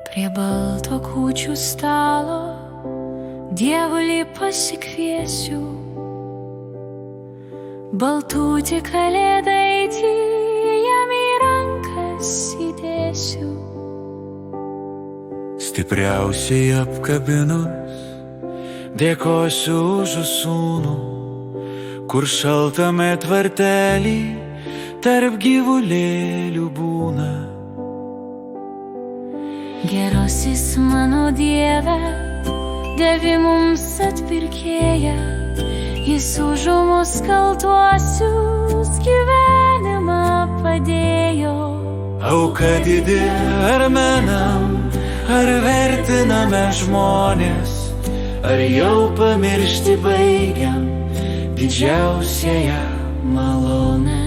Prie balto kūčių stalo dievulį pasikviesiu, baltutį kalėdaitį jam į rankas įdėsiu. Stipriausiai apkabinus dėkosiu už sūnų, kur šaltame tvartelį tarp gyvulėlių būna. Gerasis mano Dieve, devi mums atpirkėją, jis už mus kaltuosius gyvenimą padėjo. Auka didi ar menam, ar vertiname žmonės, ar jau pamiršti baigiam didžiausiąją malonę.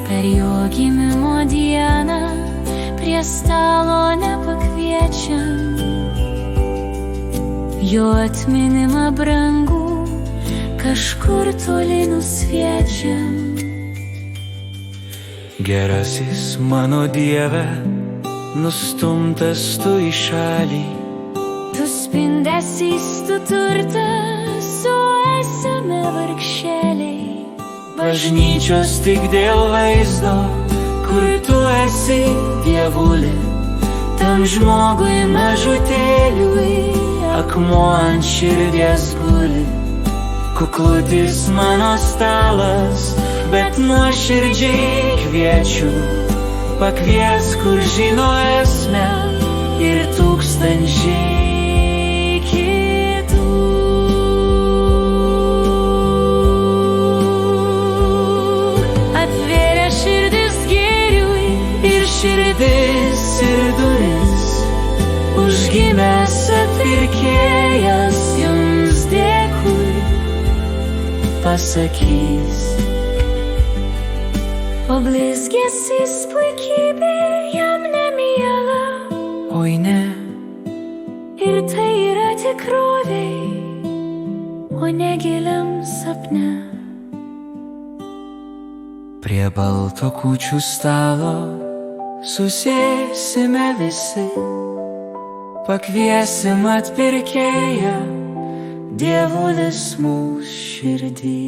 Per jo gimimo dieną prie stalo nepakviečiam, jo atminimą brangų kažkur toli nusviečiam. Gerasis mano Dieve, nustumtas tu į šalį, Tu spindesys, tu turtas, o esame vargšeliai. bažnyčios tik dėl vaizdo, kur tu esi dievuli, tam žmogui mažutėliui akmuo ant širdies guli. Kuklutis mano stalas, bet nuoširdžiai kviečiu, pakvies, kur žino esmę ir tūkstančiai kitų. Atvėrė širdis gėriui ir Širdis ir duris, užgimęs atpirkėjas jums dėkui pasakys. O blizgėsis puikybė jam nemiela, Oi ne, ir tai yra tikroviai, o ne giliam sapne. prie balto kūčių stalo susėsime visi, pakviesim atpirkėją, dievulis mūsų širdį.